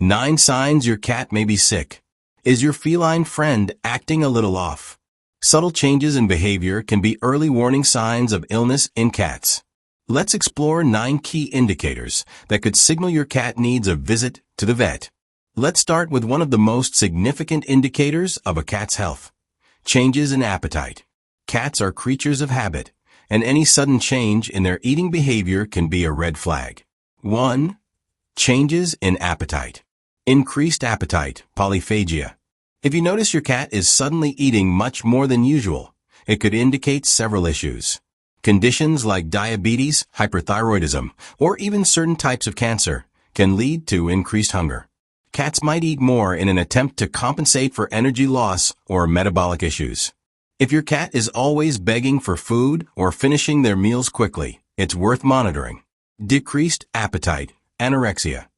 9 signs your cat may be sick. Is your feline friend acting a little off? Subtle changes in behavior can be early warning signs of illness in cats. Let's explore 9 key indicators that could signal your cat needs a visit to the vet. Let's start with one of the most significant indicators of a cat's health: changes in appetite. Cats are creatures of habit, and any sudden change in their eating behavior can be a red flag. 1. Changes in appetite. Increased appetite, polyphagia. If you notice your cat is suddenly eating much more than usual, it could indicate several issues. Conditions like diabetes, hyperthyroidism, or even certain types of cancer can lead to increased hunger. Cats might eat more in an attempt to compensate for energy loss or metabolic issues. If your cat is always begging for food or finishing their meals quickly, it's worth monitoring. Decreased appetite, anorexia.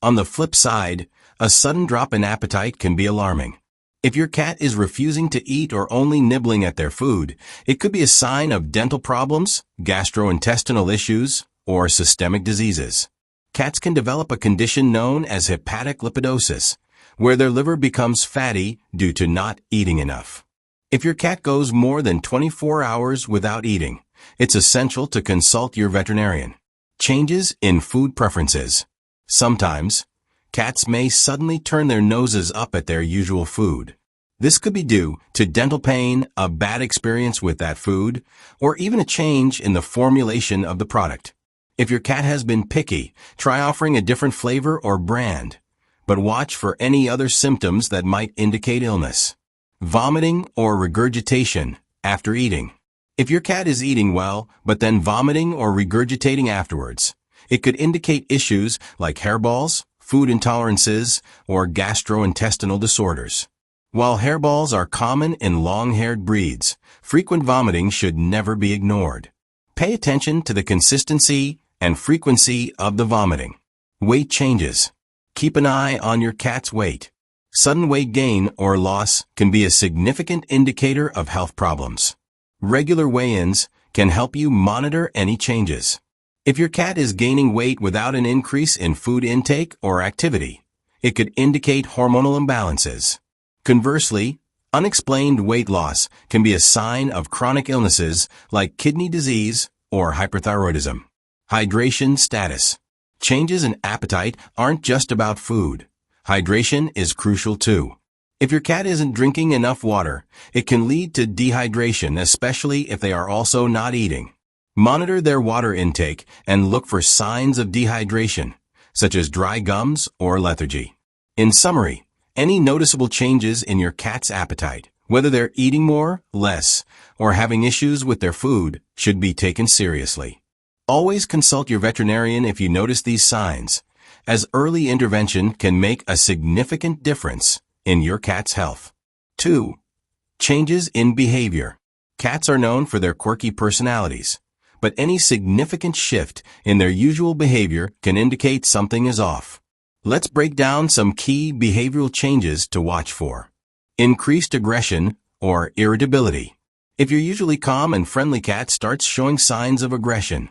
On the flip side, a sudden drop in appetite can be alarming. If your cat is refusing to eat or only nibbling at their food, it could be a sign of dental problems, gastrointestinal issues, or systemic diseases. Cats can develop a condition known as hepatic lipidosis, where their liver becomes fatty due to not eating enough. If your cat goes more than 24 hours without eating, it's essential to consult your veterinarian. Changes in food preferences. Sometimes, cats may suddenly turn their noses up at their usual food. This could be due to dental pain, a bad experience with that food, or even a change in the formulation of the product. If your cat has been picky, try offering a different flavor or brand, but watch for any other symptoms that might indicate illness. Vomiting or regurgitation after eating. If your cat is eating well, but then vomiting or regurgitating afterwards, it could indicate issues like hairballs, food intolerances, or gastrointestinal disorders. While hairballs are common in long-haired breeds, frequent vomiting should never be ignored. Pay attention to the consistency and frequency of the vomiting. Weight changes. Keep an eye on your cat's weight. Sudden weight gain or loss can be a significant indicator of health problems. Regular weigh-ins can help you monitor any changes. If your cat is gaining weight without an increase in food intake or activity, it could indicate hormonal imbalances. Conversely, unexplained weight loss can be a sign of chronic illnesses like kidney disease or hyperthyroidism. Hydration status. Changes in appetite aren't just about food. Hydration is crucial too. If your cat isn't drinking enough water, it can lead to dehydration, especially if they are also not eating. Monitor their water intake and look for signs of dehydration, such as dry gums or lethargy. In summary, any noticeable changes in your cat's appetite, whether they're eating more, less, or having issues with their food, should be taken seriously. Always consult your veterinarian if you notice these signs, as early intervention can make a significant difference in your cat's health. 2. Changes in behavior. Cats are known for their quirky personalities, but any significant shift in their usual behavior can indicate something is off. Let's break down some key behavioral changes to watch for. Increased aggression or irritability. If your usually calm and friendly cat starts showing signs of aggression,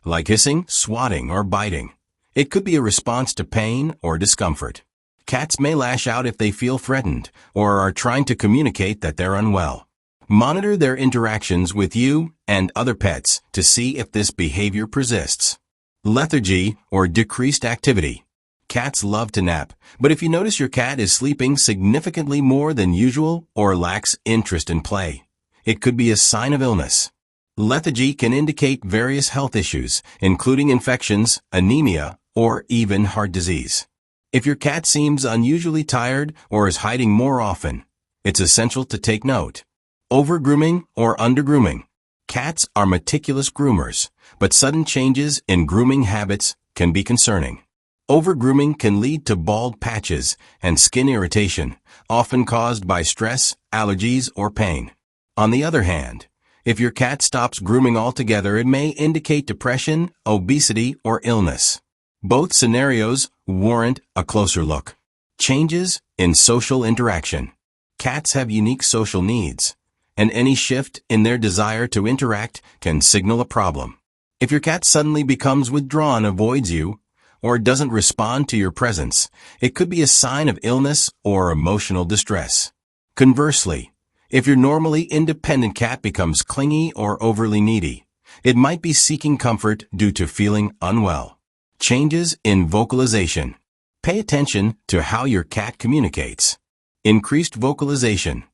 like hissing, swatting, or biting, it could be a response to pain or discomfort. Cats may lash out if they feel threatened or are trying to communicate that they're unwell. Monitor their interactions with you and other pets to see if this behavior persists. Lethargy or decreased activity. Cats love to nap, but if you notice your cat is sleeping significantly more than usual or lacks interest in play, it could be a sign of illness. Lethargy can indicate various health issues, including infections, anemia, or even heart disease. If your cat seems unusually tired or is hiding more often, it's essential to take note. Over-grooming or under-grooming. Cats are meticulous groomers, but sudden changes in grooming habits can be concerning. Over-grooming can lead to bald patches and skin irritation, often caused by stress, allergies, or pain. On the other hand, if your cat stops grooming altogether, it may indicate depression, obesity, or illness. Both scenarios warrant a closer look. Changes in social interaction. Cats have unique social needs, and any shift in their desire to interact can signal a problem. If your cat suddenly becomes withdrawn, avoids you, or doesn't respond to your presence, it could be a sign of illness or emotional distress. Conversely, if your normally independent cat becomes clingy or overly needy, it might be seeking comfort due to feeling unwell. Changes in vocalization. Pay attention to how your cat communicates. Increased vocalization,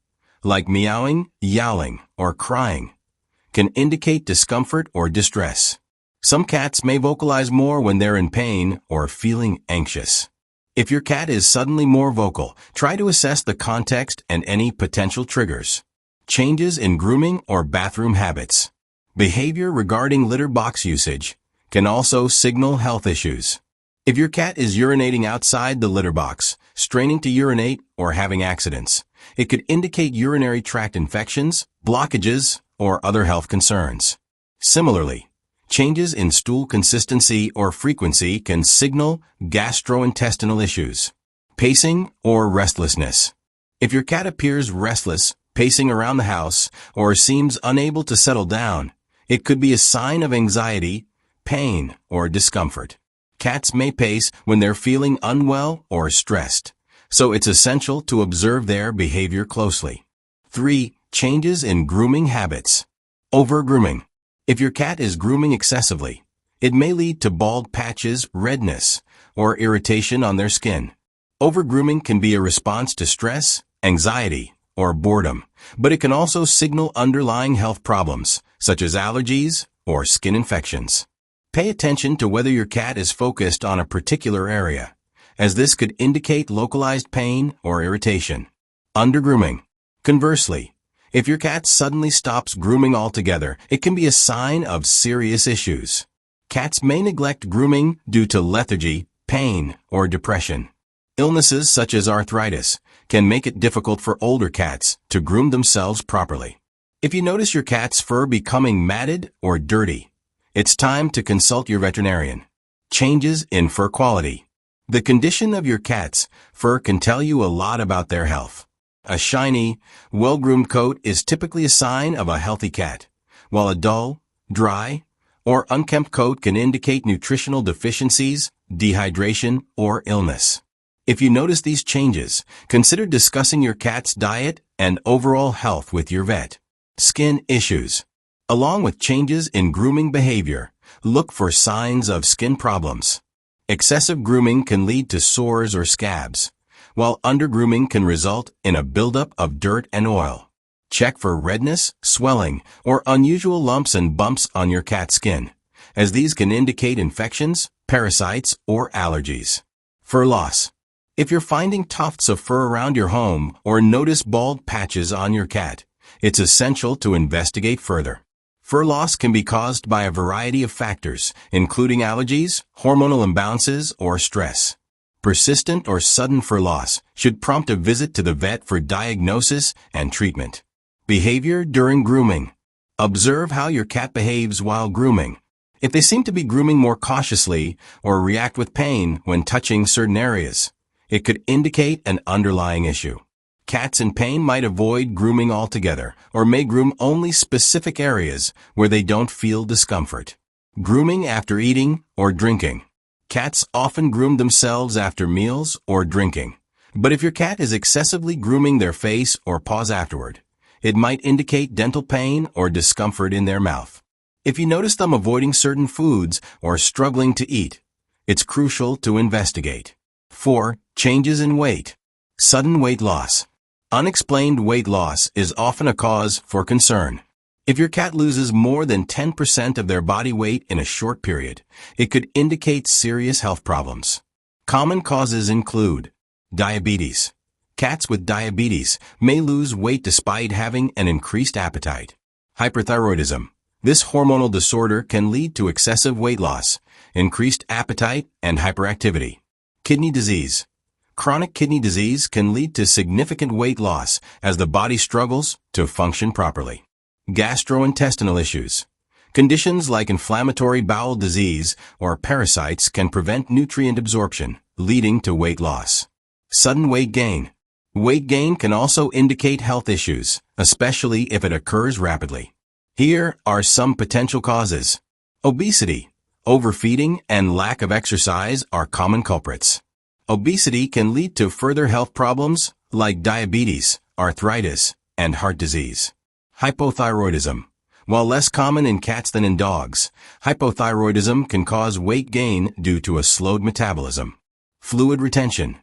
like meowing, yowling, or crying, can indicate discomfort or distress. Some cats may vocalize more when they're in pain or feeling anxious. If your cat is suddenly more vocal, try to assess the context and any potential triggers. Changes in grooming or bathroom habits. Behavior regarding litter box usage can also signal health issues. If your cat is urinating outside the litter box, straining to urinate, or having accidents, it could indicate urinary tract infections, blockages, or other health concerns. Similarly, changes in stool consistency or frequency can signal gastrointestinal issues. Pacing or restlessness. If your cat appears restless, pacing around the house, or seems unable to settle down, it could be a sign of anxiety, pain, or discomfort. Cats may pace when they're feeling unwell or stressed, so it's essential to observe their behavior closely. 3. Changes in grooming habits. Over-grooming. If your cat is grooming excessively, it may lead to bald patches, redness, or irritation on their skin. Over-grooming can be a response to stress, anxiety, or boredom, but it can also signal underlying health problems, such as allergies or skin infections. Pay attention to whether your cat is focused on a particular area, as this could indicate localized pain or irritation. Under-grooming. Conversely, if your cat suddenly stops grooming altogether, it can be a sign of serious issues. Cats may neglect grooming due to lethargy, pain, or depression. Illnesses such as arthritis can make it difficult for older cats to groom themselves properly. If you notice your cat's fur becoming matted or dirty, it's time to consult your veterinarian. Changes in fur quality. The condition of your cat's fur can tell you a lot about their health. A shiny, well-groomed coat is typically a sign of a healthy cat, while a dull, dry, or unkempt coat can indicate nutritional deficiencies, dehydration, or illness. If you notice these changes, consider discussing your cat's diet and overall health with your vet. Skin issues. Along with changes in grooming behavior, look for signs of skin problems. Excessive grooming can lead to sores or scabs, while undergrooming can result in a buildup of dirt and oil. Check for redness, swelling, or unusual lumps and bumps on your cat's skin, as these can indicate infections, parasites, or allergies. Fur loss. If you're finding tufts of fur around your home or notice bald patches on your cat, it's essential to investigate further. Fur loss can be caused by a variety of factors, including allergies, hormonal imbalances, or stress. Persistent or sudden fur loss should prompt a visit to the vet for diagnosis and treatment. Behavior during grooming. Observe how your cat behaves while grooming. If they seem to be grooming more cautiously or react with pain when touching certain areas, it could indicate an underlying issue. Cats in pain might avoid grooming altogether or may groom only specific areas where they don't feel discomfort. Grooming after eating or drinking. Cats often groom themselves after meals or drinking, but if your cat is excessively grooming their face or paws afterward, it might indicate dental pain or discomfort in their mouth. If you notice them avoiding certain foods or struggling to eat, it's crucial to investigate. 4. Changes in weight. Sudden weight loss. Unexplained weight loss is often a cause for concern. If your cat loses more than 10% of their body weight in a short period, it could indicate serious health problems. Common causes include diabetes. Cats with diabetes may lose weight despite having an increased appetite. Hyperthyroidism. This hormonal disorder can lead to excessive weight loss, increased appetite, and hyperactivity. Kidney disease. Chronic kidney disease can lead to significant weight loss as the body struggles to function properly. Gastrointestinal issues. Conditions like inflammatory bowel disease or parasites can prevent nutrient absorption, leading to weight loss. Sudden weight gain. Weight gain can also indicate health issues, especially if it occurs rapidly. Here are some potential causes. Obesity. Overfeeding and lack of exercise are common culprits. Obesity can lead to further health problems like diabetes, arthritis, and heart disease. Hypothyroidism. While less common in cats than in dogs, hypothyroidism can cause weight gain due to a slowed metabolism. Fluid retention.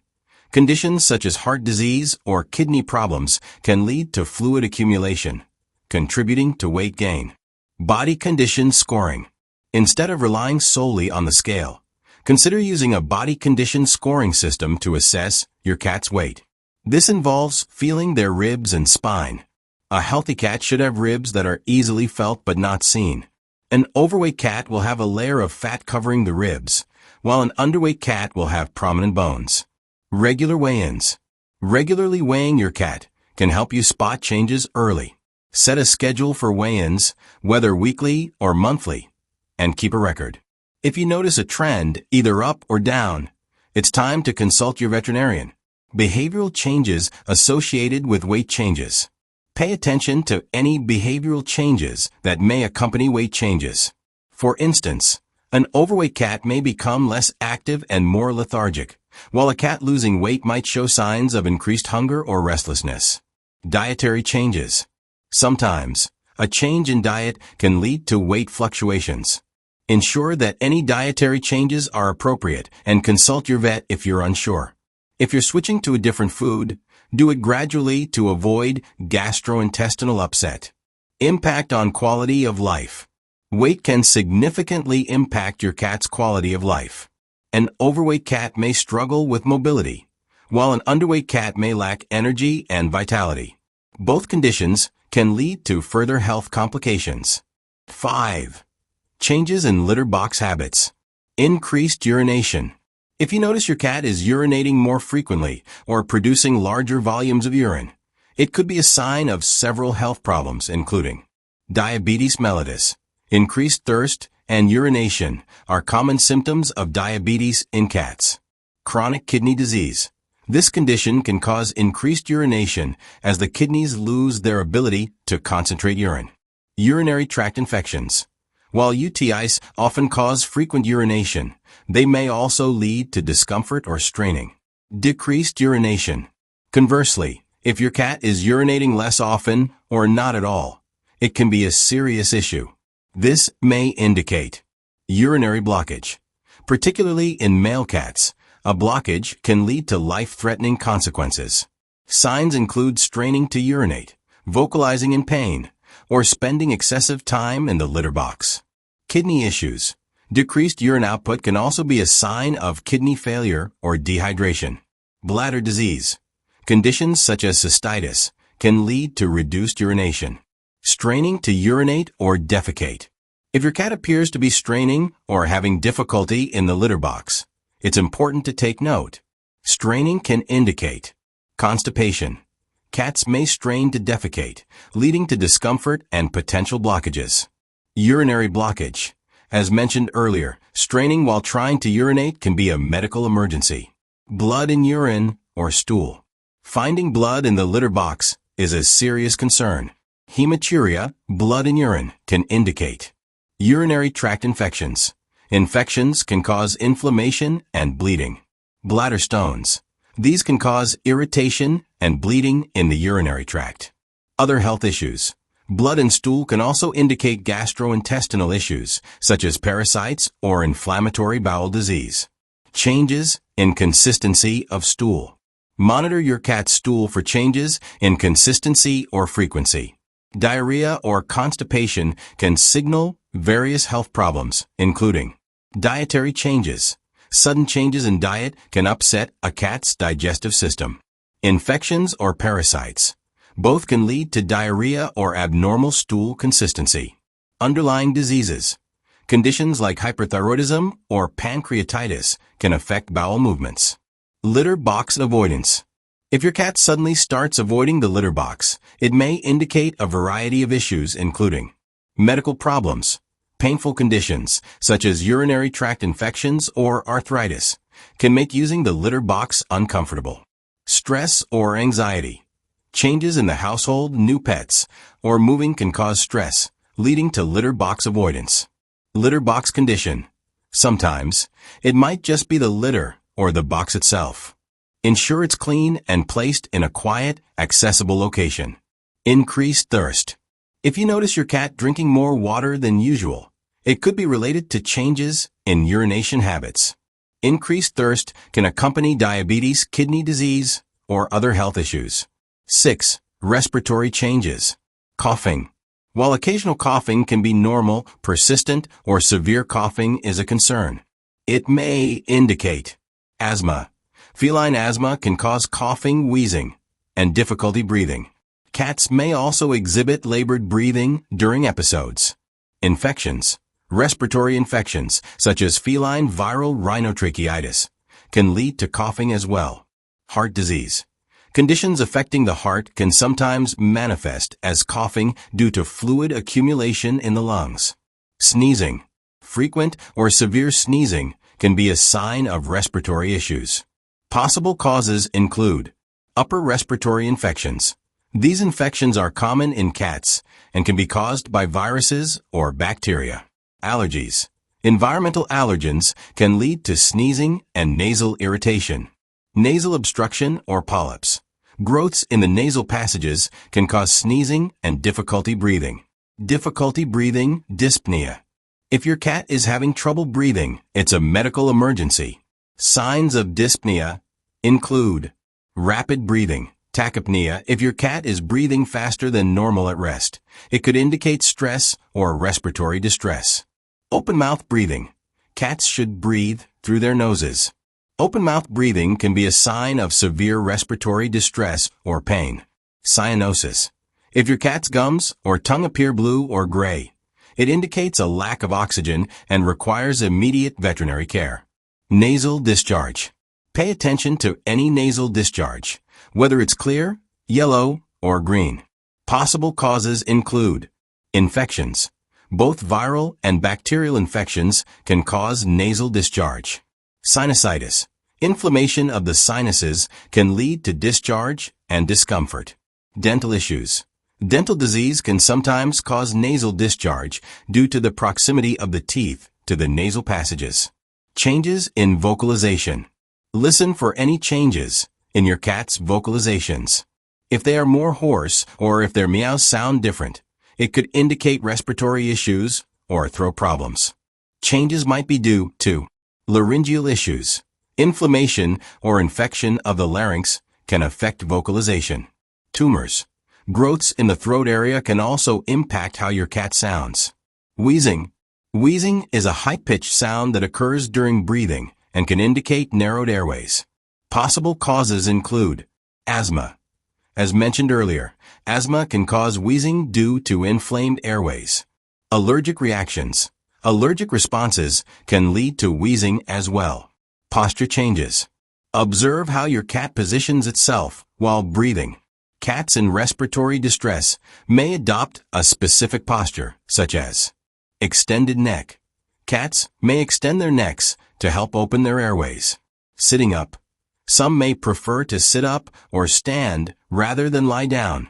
Conditions such as heart disease or kidney problems can lead to fluid accumulation, contributing to weight gain. Body condition scoring. Instead of relying solely on the scale, consider using a body condition scoring system to assess your cat's weight. This involves feeling their ribs and spine. A healthy cat should have ribs that are easily felt but not seen. An overweight cat will have a layer of fat covering the ribs, while an underweight cat will have prominent bones. Regular weigh-ins. Regularly weighing your cat can help you spot changes early. Set a schedule for weigh-ins, whether weekly or monthly, and keep a record. If you notice a trend, either up or down, it's time to consult your veterinarian. Behavioral changes associated with weight changes. Pay attention to any behavioral changes that may accompany weight changes. For instance, an overweight cat may become less active and more lethargic, while a cat losing weight might show signs of increased hunger or restlessness. Dietary changes. Sometimes, a change in diet can lead to weight fluctuations. Ensure that any dietary changes are appropriate and consult your vet if you're unsure. If you're switching to a different food, do it gradually to avoid gastrointestinal upset. Impact on quality of life. Weight can significantly impact your cat's quality of life. An overweight cat may struggle with mobility, while an underweight cat may lack energy and vitality. Both conditions can lead to further health complications. 5. Changes in litter box habits. Increased urination. If you notice your cat is urinating more frequently or producing larger volumes of urine, it could be a sign of several health problems, including diabetes mellitus. Increased thirst and urination are common symptoms of diabetes in cats. Chronic kidney disease. This condition can cause increased urination as the kidneys lose their ability to concentrate urine. Urinary tract infections. While UTIs often cause frequent urination, they may also lead to discomfort or straining. Decreased urination. Conversely, if your cat is urinating less often or not at all, it can be a serious issue. This may indicate urinary blockage. Particularly in male cats, a blockage can lead to life-threatening consequences. Signs include straining to urinate, vocalizing in pain, or spending excessive time in the litter box. Kidney issues. Decreased urine output can also be a sign of kidney failure or dehydration. Bladder disease. Conditions such as cystitis can lead to reduced urination. Straining to urinate or defecate. If your cat appears to be straining or having difficulty in the litter box, it's important to take note. Straining can indicate constipation. Cats may strain to defecate, leading to discomfort and potential blockages. Urinary blockage. As mentioned earlier, straining while trying to urinate can be a medical emergency. Blood in urine or stool. Finding blood in the litter box is a serious concern. Hematuria, blood in urine, can indicate urinary tract infections. Infections can cause inflammation and bleeding. Bladder stones. These can cause irritation and bleeding in the urinary tract. Other health issues. Blood and stool can also indicate gastrointestinal issues, such as parasites or inflammatory bowel disease. Changes in consistency of stool. Monitor your cat's stool for changes in consistency or frequency. Diarrhea or constipation can signal various health problems, including dietary changes. Sudden changes in diet can upset a cat's digestive system. Infections or parasites. Both can lead to diarrhea or abnormal stool consistency. Underlying diseases. Conditions like hyperthyroidism or pancreatitis can affect bowel movements. Litter box avoidance. If your cat suddenly starts avoiding the litter box, it may indicate a variety of issues including medical problems, painful conditions such as urinary tract infections or arthritis can make using the litter box uncomfortable. Stress or anxiety. Changes in the household, new pets, or moving can cause stress, leading to litter box avoidance. Litter box condition. Sometimes, it might just be the litter or the box itself. Ensure it's clean and placed in a quiet, accessible location. Increased thirst. If you notice your cat drinking more water than usual, it could be related to changes in urination habits. Increased thirst can accompany diabetes, kidney disease, or other health issues. 6. Respiratory changes. Coughing. While occasional coughing can be normal, persistent or severe coughing is a concern. It may indicate asthma. Feline asthma can cause coughing, wheezing, and difficulty breathing. Cats may also exhibit labored breathing during episodes. Infections. Respiratory infections, such as feline viral rhinotracheitis, can lead to coughing as well. Heart disease. Conditions affecting the heart can sometimes manifest as coughing due to fluid accumulation in the lungs. Sneezing. Frequent or severe sneezing can be a sign of respiratory issues. Possible causes include upper respiratory infections. These infections are common in cats and can be caused by viruses or bacteria. Allergies. Environmental allergens can lead to sneezing and nasal irritation. Nasal obstruction or polyps. Growths in the nasal passages can cause sneezing and difficulty breathing. Difficulty breathing, dyspnea. If your cat is having trouble breathing, it's a medical emergency. Signs of dyspnea include rapid breathing, tachypnea. If your cat is breathing faster than normal at rest, it could indicate stress or respiratory distress. Open mouth breathing. Cats should breathe through their noses. Open mouth breathing can be a sign of severe respiratory distress or pain. Cyanosis. If your cat's gums or tongue appear blue or gray, it indicates a lack of oxygen and requires immediate veterinary care. Nasal discharge. Pay attention to any nasal discharge, whether it's clear, yellow, or green. Possible causes include infections. Both viral and bacterial infections can cause nasal discharge. Sinusitis. Inflammation of the sinuses can lead to discharge and discomfort. Dental issues. Dental disease can sometimes cause nasal discharge due to the proximity of the teeth to the nasal passages. Changes in vocalization. Listen for any changes in your cat's vocalizations. If they are more hoarse or if their meows sound different, it could indicate respiratory issues or throat problems. Changes might be due to laryngeal issues. Inflammation or infection of the larynx can affect vocalization. Tumors. Growths in the throat area can also impact how your cat sounds. Wheezing. Wheezing is a high-pitched sound that occurs during breathing and can indicate narrowed airways. Possible causes include asthma. As mentioned earlier, asthma can cause wheezing due to inflamed airways. Allergic reactions. Allergic responses can lead to wheezing as well. Posture changes. Observe how your cat positions itself while breathing. Cats in respiratory distress may adopt a specific posture, such as extended neck. Cats may extend their necks to help open their airways. Sitting up. Some may prefer to sit up or stand rather than lie down.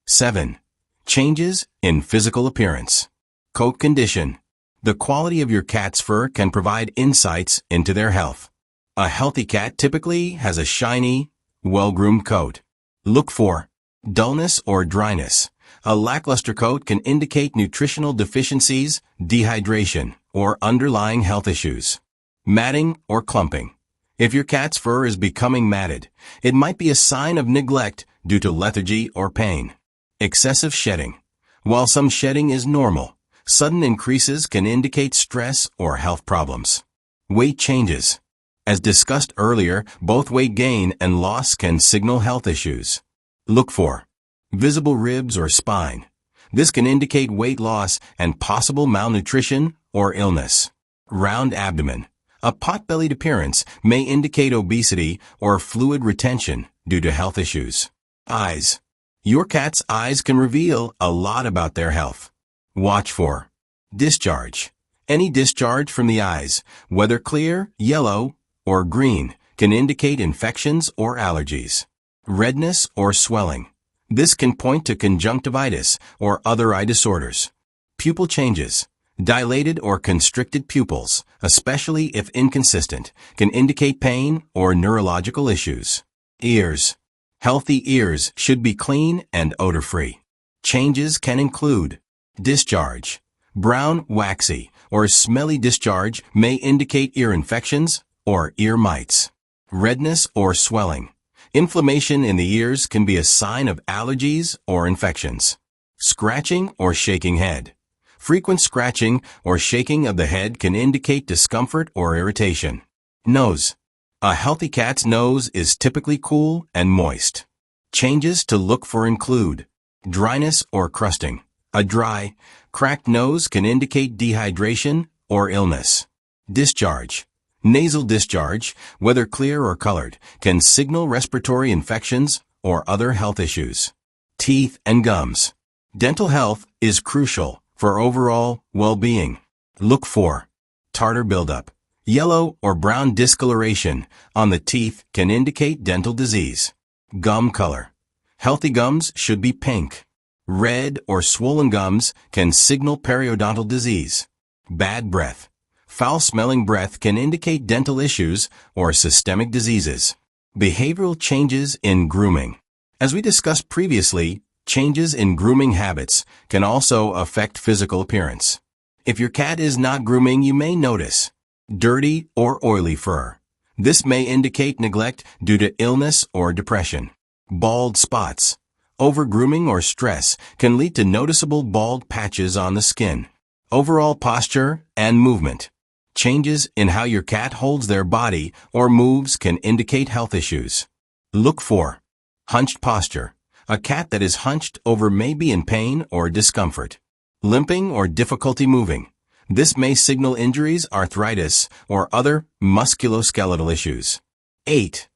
7. Changes in physical appearance. Coat condition. The quality of your cat's fur can provide insights into their health. A healthy cat typically has a shiny, well-groomed coat. Look for dullness or dryness. A lackluster coat can indicate nutritional deficiencies, dehydration, or underlying health issues. Matting or clumping. If your cat's fur is becoming matted, it might be a sign of neglect due to lethargy or pain. Excessive shedding. While some shedding is normal, sudden increases can indicate stress or health problems. Weight changes. As discussed earlier, both weight gain and loss can signal health issues. Look for visible ribs or spine. This can indicate weight loss and possible malnutrition or illness. Round abdomen. A pot-bellied appearance may indicate obesity or fluid retention due to health issues. Eyes. Your cat's eyes can reveal a lot about their health. Watch for discharge. Any discharge from the eyes, whether clear, yellow, or green, can indicate infections or allergies. Redness or swelling. This can point to conjunctivitis or other eye disorders. Pupil changes. Dilated or constricted pupils, especially if inconsistent, can indicate pain or neurological issues. Ears. Healthy ears should be clean and odor-free. Changes can include discharge. Brown, waxy, or smelly discharge may indicate ear infections or ear mites. Redness or swelling. Inflammation in the ears can be a sign of allergies or infections. Scratching or shaking head. Frequent scratching or shaking of the head can indicate discomfort or irritation. Nose. A healthy cat's nose is typically cool and moist. Changes to look for include dryness or crusting. A dry, cracked nose can indicate dehydration or illness. Discharge. Nasal discharge, whether clear or colored, can signal respiratory infections or other health issues. Teeth and gums. Dental health is crucial for overall well-being. Look for tartar buildup. Yellow or brown discoloration on the teeth can indicate dental disease. Gum color. Healthy gums should be pink. Red or swollen gums can signal periodontal disease. Bad breath. Foul-smelling breath can indicate dental issues or systemic diseases. Behavioral changes in grooming. As we discussed previously, changes in grooming habits can also affect physical appearance. If your cat is not grooming, you may notice dirty or oily fur. This may indicate neglect due to illness or depression. Bald spots. Over-grooming or stress can lead to noticeable bald patches on the skin. Overall posture and movement. Changes in how your cat holds their body or moves can indicate health issues. Look for hunched posture. A cat that is hunched over may be in pain or discomfort. Limping or difficulty moving. This may signal injuries, arthritis, or other musculoskeletal issues. 8.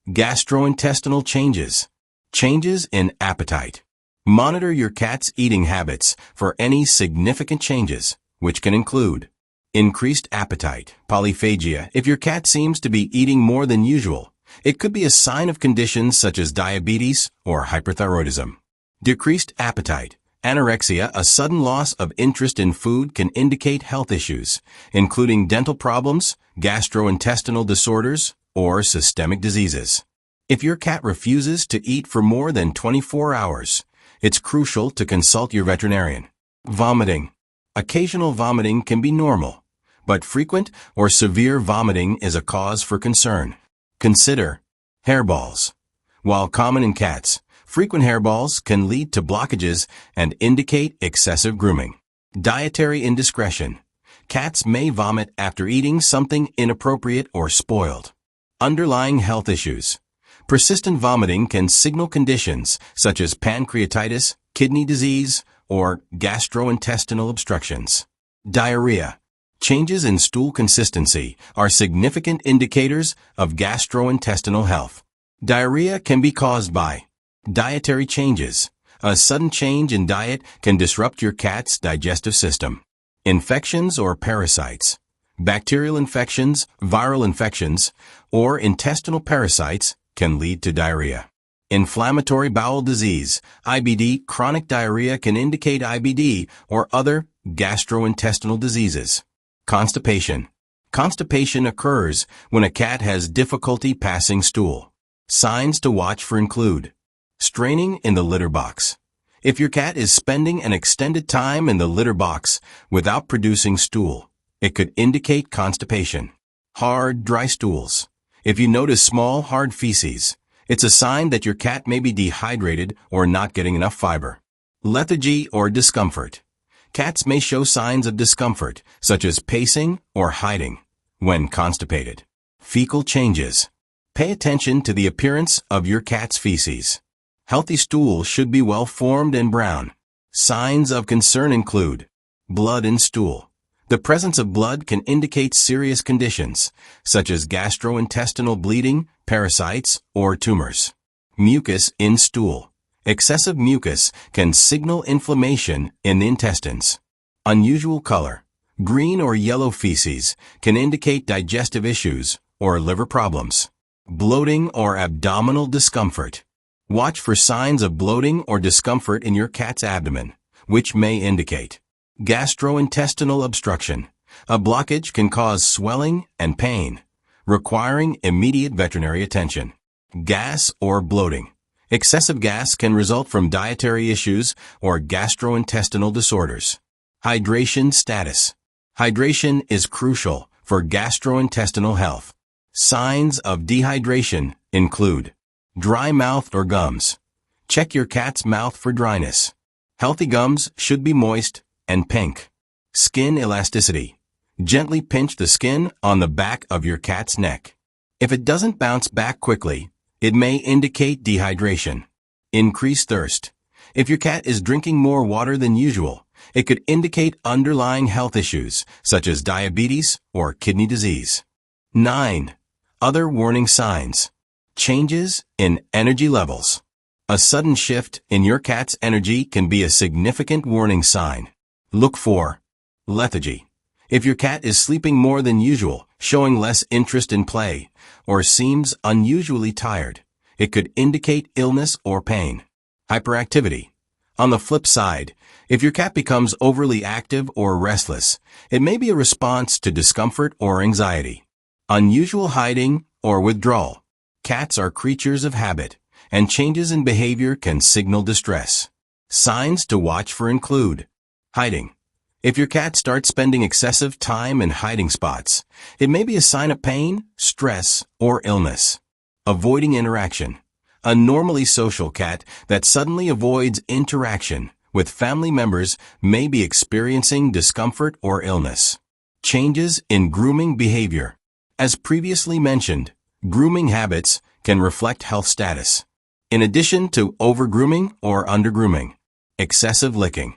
Gastrointestinal changes. Changes in appetite. Monitor your cat's eating habits for any significant changes, which can include increased appetite, polyphagia. If your cat seems to be eating more than usual, it could be a sign of conditions such as diabetes or hyperthyroidism. Decreased appetite, anorexia. A sudden loss of interest in food can indicate health issues, including dental problems, gastrointestinal disorders, or systemic diseases. If your cat refuses to eat for more than 24 hours, it's crucial to consult your veterinarian. Vomiting. Occasional vomiting can be normal, but frequent or severe vomiting is a cause for concern. Consider hairballs. While common in cats, frequent hairballs can lead to blockages and indicate excessive grooming. Dietary indiscretion. Cats may vomit after eating something inappropriate or spoiled. Underlying health issues. Persistent vomiting can signal conditions such as pancreatitis, kidney disease, or gastrointestinal obstructions. Diarrhea. Changes in stool consistency are significant indicators of gastrointestinal health. Diarrhea can be caused by dietary changes. A sudden change in diet can disrupt your cat's digestive system. Infections or parasites. Bacterial infections, viral infections, or intestinal parasites can lead to diarrhea. Inflammatory bowel disease, IBD. Chronic diarrhea can indicate IBD or other gastrointestinal diseases. Constipation. Constipation occurs when a cat has difficulty passing stool. Signs to watch for include straining in the litter box. If your cat is spending an extended time in the litter box without producing stool, it could indicate constipation. Hard, dry stools. If you notice small, hard feces, it's a sign that your cat may be dehydrated or not getting enough fiber. Lethargy or discomfort. Cats may show signs of discomfort, such as pacing or hiding, when constipated. Fecal changes. Pay attention to the appearance of your cat's feces. Healthy stool should be well-formed and brown. Signs of concern include blood in stool. The presence of blood can indicate serious conditions, such as gastrointestinal bleeding, parasites, or tumors. Mucus in stool. Excessive mucus can signal inflammation in the intestines. Unusual color. Green or yellow feces can indicate digestive issues or liver problems. Bloating or abdominal discomfort. Watch for signs of bloating or discomfort in your cat's abdomen, which may indicate Gastrointestinal obstruction. A blockage can cause swelling and pain, requiring immediate veterinary attention. Gas or bloating. Excessive gas can result from dietary issues or gastrointestinal disorders. Hydration status. Hydration is crucial for gastrointestinal health. Signs of dehydration include dry mouth or gums. Check your cat's mouth for dryness. Healthy gums should be moist and pink. Skin elasticity. Gently pinch the skin on the back of your cat's neck. If it doesn't bounce back quickly, it may indicate dehydration. Increase thirst. If your cat is drinking more water than usual, it could indicate underlying health issues such as diabetes or kidney disease. 9. Other warning signs. Changes in energy levels. A sudden shift in your cat's energy can be a significant warning sign. Look for lethargy. If your cat is sleeping more than usual, showing less interest in play, or seems unusually tired, it could indicate illness or pain. Hyperactivity. On the flip side, if your cat becomes overly active or restless, it may be a response to discomfort or anxiety. Unusual hiding or withdrawal. Cats are creatures of habit, and changes in behavior can signal distress. Signs to watch for include hiding. If your cat starts spending excessive time in hiding spots, it may be a sign of pain, stress, or illness. Avoiding interaction. A normally social cat that suddenly avoids interaction with family members may be experiencing discomfort or illness. Changes in grooming behavior. As previously mentioned, grooming habits can reflect health status. In addition to over-grooming or under-grooming. Excessive licking.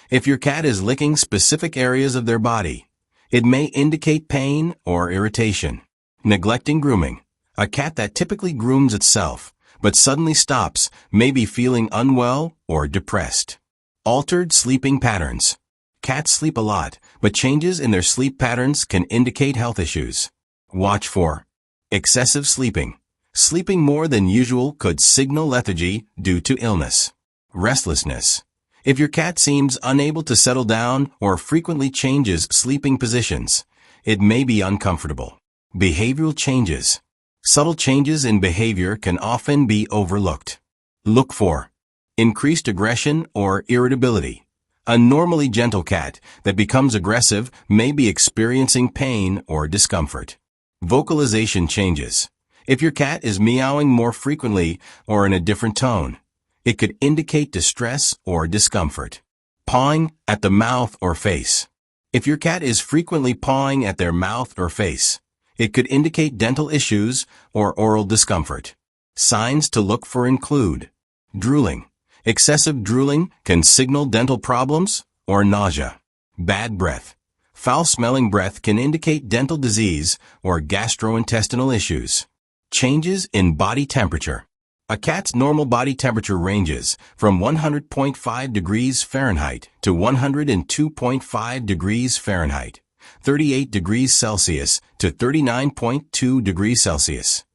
If your cat is licking specific areas of their body, it may indicate pain or irritation. Neglecting grooming. A cat that typically grooms itself, but suddenly stops, may be feeling unwell or depressed. Altered sleeping patterns. Cats sleep a lot, but changes in their sleep patterns can indicate health issues. Watch for excessive sleeping. Sleeping more than usual could signal lethargy due to illness. Restlessness. If your cat seems unable to settle down or frequently changes sleeping positions, it may be uncomfortable. Behavioral changes. Subtle changes in behavior can often be overlooked. Look for increased aggression or irritability. A normally gentle cat that becomes aggressive may be experiencing pain or discomfort. Vocalization changes. If your cat is meowing more frequently or in a different tone, it could indicate distress or discomfort. Pawing at the mouth or face. If your cat is frequently pawing at their mouth or face, it could indicate dental issues or oral discomfort. Signs to look for include drooling. Excessive drooling can signal dental problems or nausea. Bad breath. Foul-smelling breath can indicate dental disease or gastrointestinal issues. Changes in body temperature. A cat's normal body temperature ranges from 100.5 degrees Fahrenheit to 102.5 degrees Fahrenheit, 38 degrees Celsius to 39.2 degrees Celsius.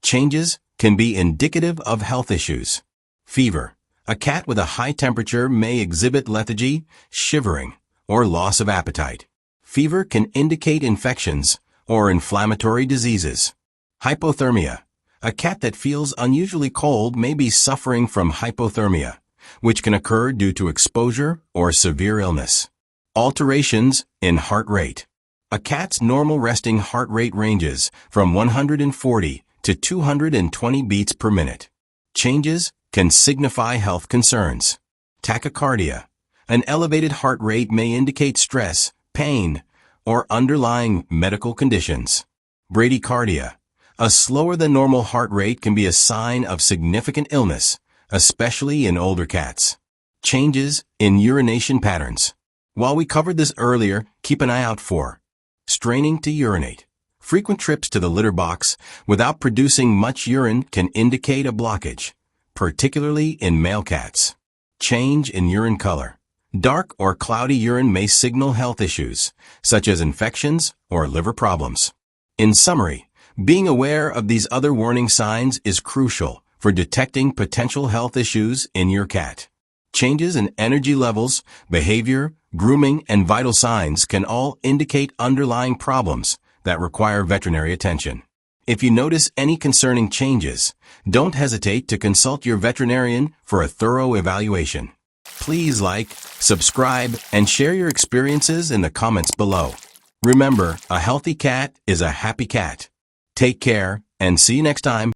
Changes can be indicative of health issues. Fever. A cat with a high temperature may exhibit lethargy, shivering, or loss of appetite. Fever can indicate infections or inflammatory diseases. Hypothermia. A cat that feels unusually cold may be suffering from hypothermia, which can occur due to exposure or severe illness. Alterations in heart rate. A cat's normal resting heart rate ranges from 140 to 220 beats per minute. Changes can signify health concerns. Tachycardia. An elevated heart rate may indicate stress, pain, or underlying medical conditions. Bradycardia. A slower than normal heart rate can be a sign of significant illness, especially in older cats. Changes in urination patterns. While we covered this earlier, keep an eye out for straining to urinate. Frequent trips to the litter box without producing much urine can indicate a blockage, particularly in male cats. Change in urine color. Dark or cloudy urine may signal health issues, such as infections or liver problems. In summary, being aware of these other warning signs is crucial for detecting potential health issues in your cat. Changes in energy levels, behavior, grooming, and vital signs can all indicate underlying problems that require veterinary attention. If you notice any concerning changes, don't hesitate to consult your veterinarian for a thorough evaluation. Please like, subscribe, and share your experiences in the comments below. Remember, a healthy cat is a happy cat. Take care, and see you next time.